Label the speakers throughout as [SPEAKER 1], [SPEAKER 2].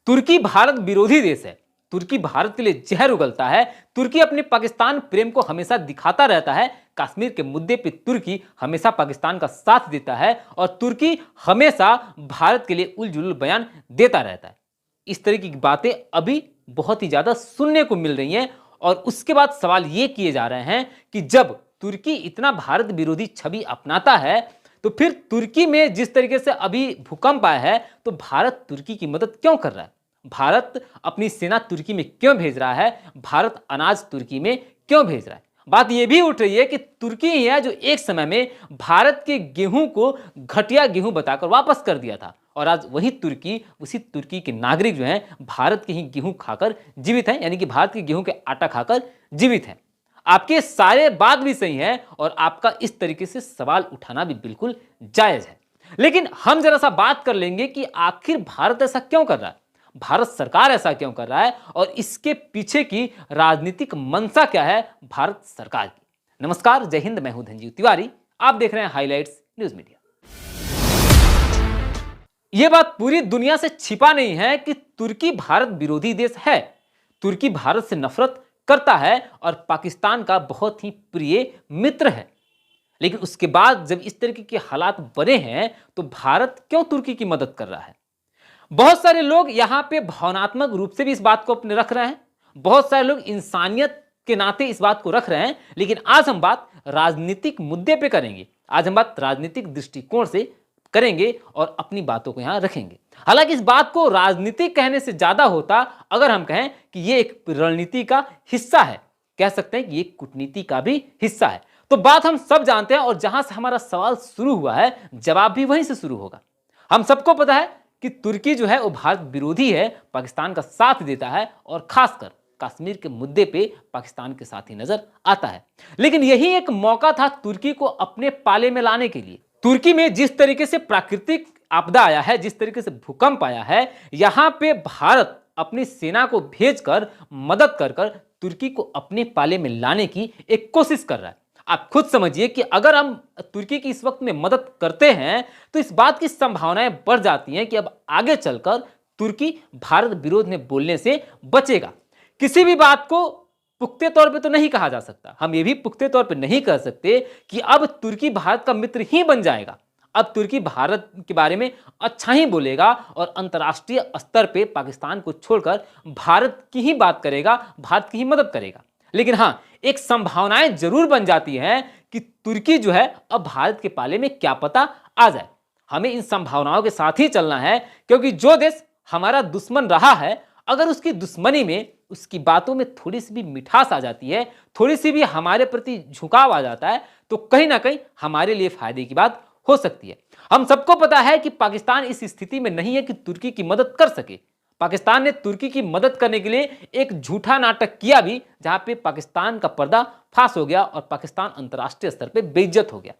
[SPEAKER 1] तुर्की भारत विरोधी देश है। तुर्की भारत के लिए जहर उगलता है। तुर्की अपने पाकिस्तान प्रेम को हमेशा दिखाता रहता है। कश्मीर के मुद्दे पे तुर्की हमेशा पाकिस्तान का साथ देता है और तुर्की हमेशा भारत के लिए उलझुल बयान देता रहता है। इस तरह की बातें अभी बहुत ही ज्यादा सुनने को मिल रही हैं और उसके बाद सवाल ये किए जा रहे हैं कि जब तुर्की इतना भारत विरोधी छवि अपनाता है तो फिर तुर्की में जिस तरीके से अभी भूकंप आया है तो भारत तुर्की की मदद क्यों कर रहा है? भारत अपनी सेना तुर्की में क्यों भेज रहा है? भारत अनाज तुर्की में क्यों भेज रहा है? बात यह भी उठ रही है कि तुर्की ही है जो एक समय में भारत के गेहूं को घटिया गेहूं बताकर वापस कर दिया था और आज वही तुर्की, उसी तुर्की के नागरिक जो हैं भारत के ही गेहूं खाकर जीवित हैं, यानी कि भारत के गेहूं के आटा खाकर जीवित हैं। आपके सारे बात भी सही है और आपका इस तरीके से सवाल उठाना भी बिल्कुल जायज है। लेकिन हम जरा सा बात कर लेंगे कि आखिर भारत ऐसा क्यों कर रहा है, भारत सरकार ऐसा क्यों कर रहा है और इसके पीछे की राजनीतिक मंशा क्या है भारत सरकार की। नमस्कार, जय हिंद, मैं हूं धनजीव तिवारी, आप देख रहे हैं हाइलाइट्स न्यूज मीडिया। यह बात पूरी दुनिया से छिपा नहीं है कि तुर्की भारत विरोधी देश है। तुर्की भारत से नफरत करता है और पाकिस्तान का बहुत ही प्रिय मित्र है। लेकिन उसके बाद जब इस तरीके के हालात बने हैं तो भारत क्यों तुर्की की मदद कर रहा है? बहुत सारे लोग यहां पे भावनात्मक रूप से भी इस बात को अपने रख रहे हैं, बहुत सारे लोग इंसानियत के नाते इस बात को रख रहे हैं। लेकिन आज हम बात राजनीतिक मुद्दे पे करेंगे, आज हम बात राजनीतिक दृष्टिकोण से करेंगे और अपनी बातों को यहां रखेंगे। हालांकि इस बात को राजनीतिक कहने से ज्यादा होता अगर हम कहें कि यह एक रणनीति का हिस्सा है, कह सकते हैं कि यह कूटनीति का भी हिस्सा है। तो बात हम सब जानते हैं और जहां से हमारा सवाल शुरू हुआ है जवाब भी वहीं से शुरू होगा। हम सबको पता है कि तुर्की जो है वो भारत विरोधी है, पाकिस्तान का साथ देता है और खासकर कश्मीर के मुद्दे पे पाकिस्तान के साथ ही नजर आता है। लेकिन यही एक मौका था तुर्की को अपने पाले में लाने के लिए। तुर्की में जिस तरीके से प्राकृतिक आपदा आया है, जिस तरीके से भूकंप आया है, यहां पे भारत अपनी सेना को भेजकर मदद कर तुर्की को अपने पाले में लाने की एक कोशिश कर रहा है। आप खुद समझिए कि अगर हम तुर्की की इस वक्त में मदद करते हैं तो इस बात की संभावनाएं बढ़ जाती हैं कि अब आगे चलकर तुर्की भारत विरोध में बोलने से बचेगा। किसी भी बात को पुख्ते तौर पे तो नहीं कहा जा सकता, हम ये भी पुख्ते तौर पे नहीं कह सकते कि अब तुर्की भारत का मित्र ही बन जाएगा। अब तुर्की भारत के बारे में अच्छा ही बोलेगा और अंतर्राष्ट्रीय स्तर पे पाकिस्तान को छोड़कर भारत की ही बात करेगा, भारत की ही मदद करेगा। लेकिन हां, एक संभावनाएं जरूर बन जाती हैं कि तुर्की जो है अब भारत के पाले में क्या पता आ जाए। हमें इन संभावनाओं के साथ ही चलना है क्योंकि जो देश हमारा दुश्मन रहा है, अगर उसकी दुश्मनी में उसकी बातों में थोड़ी सी भी मिठास आ जाती है, थोड़ी सी भी हमारे प्रति झुकाव आ जाता है तो कहीं ना कहीं हमारे लिए फायदे की बात हो सकती है। हम सबको पता है कि पाकिस्तान इस स्थिति में नहीं है कि तुर्की की मदद कर सके। पाकिस्तान ने तुर्की की मदद करने के लिए एक झूठा नाटक किया भी, जहां पे पाकिस्तान का पर्दा फाश हो गया और पाकिस्तान अंतर्राष्ट्रीय स्तर पे बेइज्जत हो गया।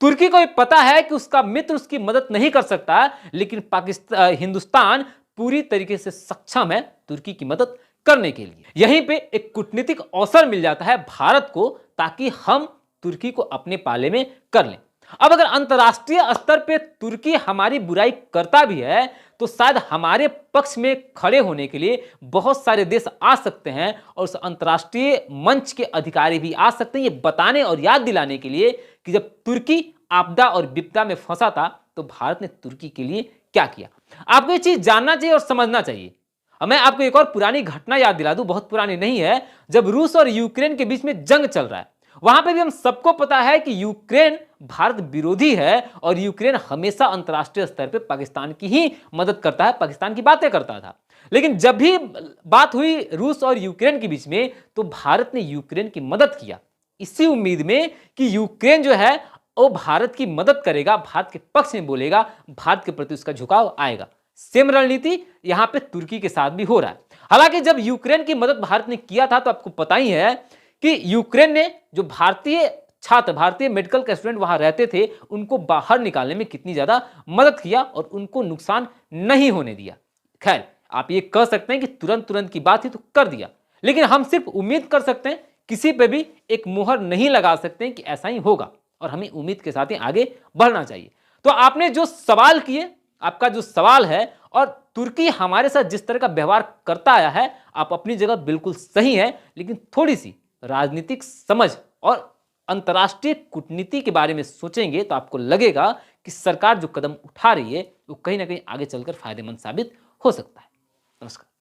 [SPEAKER 1] तुर्की को पता है कि उसका मित्र उसकी मदद नहीं कर सकता, लेकिन हिंदुस्तान पूरी तरीके से सक्षम है तुर्की की मदद करने के लिए। यहीं पे एक कूटनीतिक अवसर मिल जाता है भारत को ताकि हम तुर्की को अपने पाले में कर लें। अब अगर अंतर्राष्ट्रीय स्तर पे तुर्की हमारी बुराई करता भी है तो शायद हमारे पक्ष में खड़े होने के लिए बहुत सारे देश आ सकते हैं और उस अंतर्राष्ट्रीय मंच के अधिकारी भी आ सकते हैं ये बताने और याद दिलाने के लिए कि जब तुर्की आपदा और विपदा में फंसा था तो भारत ने तुर्की के लिए क्या किया। आपको ये चीज जानना चाहिए और समझना चाहिए। मैं आपको एक और पुरानी घटना याद दिला दूं, बहुत पुरानी नहीं है। जब रूस और यूक्रेन के बीच में जंग चल रहा है, वहां पे भी हम सबको पता है कि यूक्रेन भारत विरोधी है और यूक्रेन हमेशा अंतर्राष्ट्रीय स्तर पे पाकिस्तान की ही मदद करता है, पाकिस्तान की बातें करता था। लेकिन जब भी बात हुई रूस और यूक्रेन के बीच में तो भारत ने यूक्रेन की मदद किया, इसी उम्मीद में कि यूक्रेन जो है वो भारत की मदद करेगा, भारत के पक्ष में बोलेगा, भारत के प्रति उसका झुकाव आएगा। सेम रणनीति यहां पे तुर्की के साथ भी हो रहा है। हालांकि जब यूक्रेन की मदद भारत ने किया था तो आपको पता ही है कि यूक्रेन ने जो भारतीय छात्र, भारतीय मेडिकल के स्टूडेंट वहां रहते थे, उनको बाहर निकालने में कितनी ज्यादा मदद किया और उनको नुकसान नहीं होने दिया। खैर, आप ये कह सकते हैं कि तुरंत की बात ही तो कर दिया, लेकिन हम सिर्फ उम्मीद कर सकते हैं, किसी पे भी एक मुहर नहीं लगा सकते हैं कि ऐसा ही होगा और हमें उम्मीद के साथ ही आगे बढ़ना चाहिए। तो आपने जो सवाल किए, आपका जो सवाल है और तुर्की हमारे साथ जिस तरह का व्यवहार करता आया है, आप अपनी जगह बिल्कुल सही हैं, लेकिन थोड़ी सी राजनीतिक समझ और अंतर्राष्ट्रीय कूटनीति के बारे में सोचेंगे तो आपको लगेगा कि सरकार जो कदम उठा रही है वो कहीं ना कहीं आगे चलकर फायदेमंद साबित हो सकता है। नमस्कार।